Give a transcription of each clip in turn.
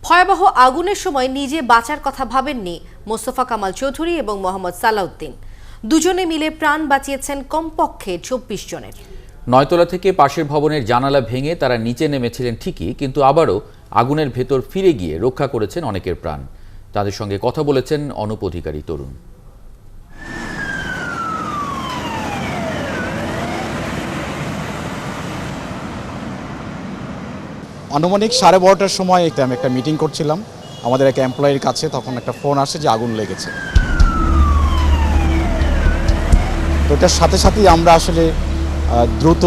ভয়াবহ আগুনের সময় নিজে বাঁচার কথা ভাবেননি মোস্তফা কামাল চৌধুরী এবং মোহাম্মদ সালাউদ্দিন। দুজনে মিলে প্রাণ বাঁচিয়েছেন কমপক্ষে ২৪ জনের। ৯ তলা থেকে পাশের ভবনের জানালা ভেঙে তারা নিচে নেমেছিলেন ঠিকই, কিন্তু আবারও আগুনের ভেতর ফিরে গিয়ে রক্ষা করেছেন অনেকের প্রাণ। তাদের সঙ্গে কথা বলেছেন অনুপ অধিকারী তরুণ। আনুমানিক 12:30টার সময় আমি একটা মিটিং করছিলাম আমাদের এক এমপ্লয়ির কাছে। তখন একটা ফোন আসে যে আগুন লেগেছে। তো এটার সাথে সাথেই আমরা আসলে দ্রুত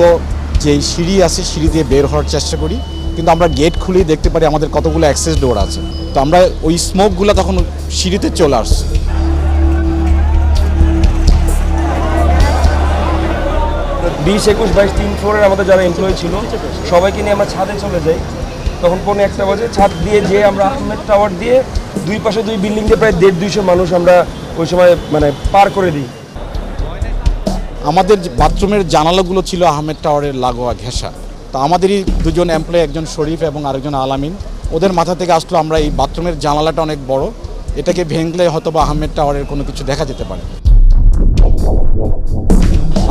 যেই সিঁড়ি আছে সিঁড়ি দিয়ে বের হওয়ার চেষ্টা করি, কিন্তু আমরা গেট খুলেই দেখতে পারি আমাদের কতগুলো অ্যাক্সেস ডোর আছে। তো আমরা ওই স্মোকগুলো তখন সিঁড়িতে চলে আসছে। 20, 21, 22, 3 ফ্লোরের আমাদের যারা এমপ্লয়ি ছিল সবাইকে নিয়ে আমরা ছাদে চলে যাই। তখন 1:45 বাজে ছাদ দিয়ে যে আমরা আহমেদ টাওয়ার দিয়ে দুই পাশে দুই বিল্ডিং দিয়ে প্রায় 150-200 মানুষ আমরা ওই সময় পার করে দিই। আমাদের বাথরুমের জানালাগুলো ছিল আহমেদ টাওয়ারের লাগোয়া ঘেঁষা। তো আমাদেরই দুজন এমপ্লয়ি, একজন শরীফ এবং আরেকজন আলামিন, ওদের মাথা থেকে আসলো আমরা এই বাথরুমের জানালাটা অনেক বড়, এটাকে ভেঙলে হয়তো বা আহমেদ টাওয়ারের কোনো কিছু দেখা যেতে পারে।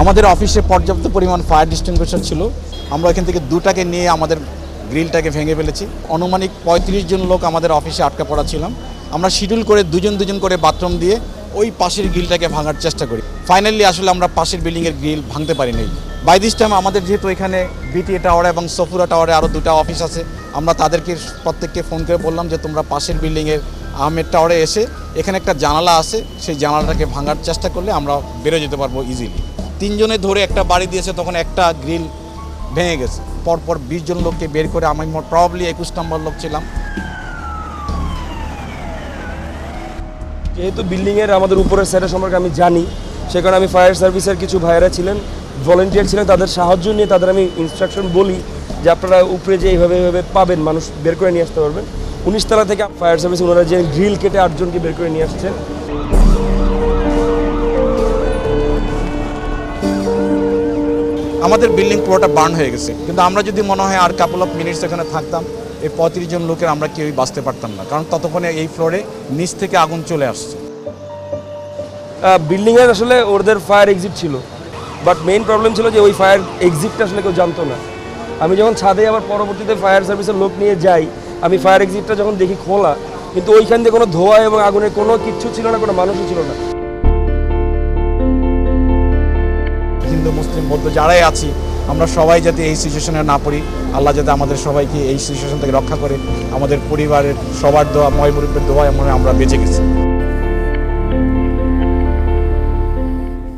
আমাদের অফিসে পর্যাপ্ত পরিমাণ ফায়ার ডিস্টিংগুইশার ছিল। আমরা এখান থেকে দুটাকে নিয়ে আমাদের গ্রিলটাকে ভেঙে ফেলেছি। আনুমানিক 35 জন লোক আমাদের অফিসে আটকা পড়া ছিলাম। আমরা শিডিউল করে দুজন করে বাথরুম দিয়ে ওই পাশের গ্রিলটাকে ভাঙার চেষ্টা করি। ফাইনালি আসলে আমরা পাশের বিল্ডিংয়ের গ্রিল ভাঙতে পারিনি। বাই দিস টাইম আমাদের যেহেতু এখানে বিটিএ টাওয়ারে এবং সফুরা টাওয়ারে আরও দুটো অফিস আছে, আমরা তাদেরকে প্রত্যেককে ফোন করে বললাম যে তোমরা পাশের বিল্ডিংয়ের আহমেদ টাওয়ারে এসে এখানে একটা জানালা আছে, সেই জানালাটাকে ভাঙার চেষ্টা করলে আমরা বেরো যেতে পারবো ইজিলি। 3 জনে ধরে একটা বাড়ি দিয়েছে, তখন একটা গ্রিল ভেঙে গেছে। পরপর 20 জন লোককে বের করে আমি প্রবাবলি 21 নম্বর লোক ছিলাম। যেহেতু বিল্ডিংয়ের আমাদের উপরের সাইডের সম্পর্কে আমি জানি, সে কারণে আমি ফায়ার সার্ভিসের কিছু ভাইয়েরা ছিলেন, ভলেন্টিয়ার ছিলেন, তাদের সাহায্য নিয়ে তাদের আমি ইনস্ট্রাকশন বলি যে আপনারা উপরে যে এইভাবে পাবেন, মানুষ বের করে নিয়ে আসতে পারবেন। 19 তলা থেকে ফায়ার সার্ভিস ওনারা যে গ্রিল কেটে 8 জনকে বের করে নিয়ে আসছেন। আমাদের বিল্ডিং পুরোটা বার্ন হয়ে গেছে, কিন্তু আমরা যদি মনে হয় আর কাপল অফ মিনিটস এখানে থাকতাম, এই 35 জন লোকের আমরা কেউই বাঁচতে পারতাম না, কারণ ততক্ষণে এই ফ্লোরে নিচ থেকে আগুন চলে আসছে। বিল্ডিংয়ের আসলে ওদের ফায়ার এক্সিট ছিল, বাট মেইন প্রবলেম ছিল যে ওই ফায়ার এক্সিটটা আসলে কেউ জানতো না। আমি যখন ছাদে আবার পরবর্তীতে ফায়ার সার্ভিসের লোক নিয়ে যাই, আমি ফায়ার এক্সিটটা যখন দেখি খোলা, কিন্তু ওইখান দিয়ে কোনো ধোঁয়া এবং আগুনের কোনো কিচ্ছু ছিল না, কোনো মানুষও ছিল না। হিন্দু মুসলিম বৌদ্ধ যারাই আছি, আমরা সবাই যাতে এই সিচুয়েশনে না পড়ি, আল্লাহ যাতে আমাদের সবাইকে এই সিচুয়েশন থেকে রক্ষা করে, আমাদের পরিবারের সবার দোয়া, ময় মুরব্বির দোয়া আমরা বেঁচে গেছি।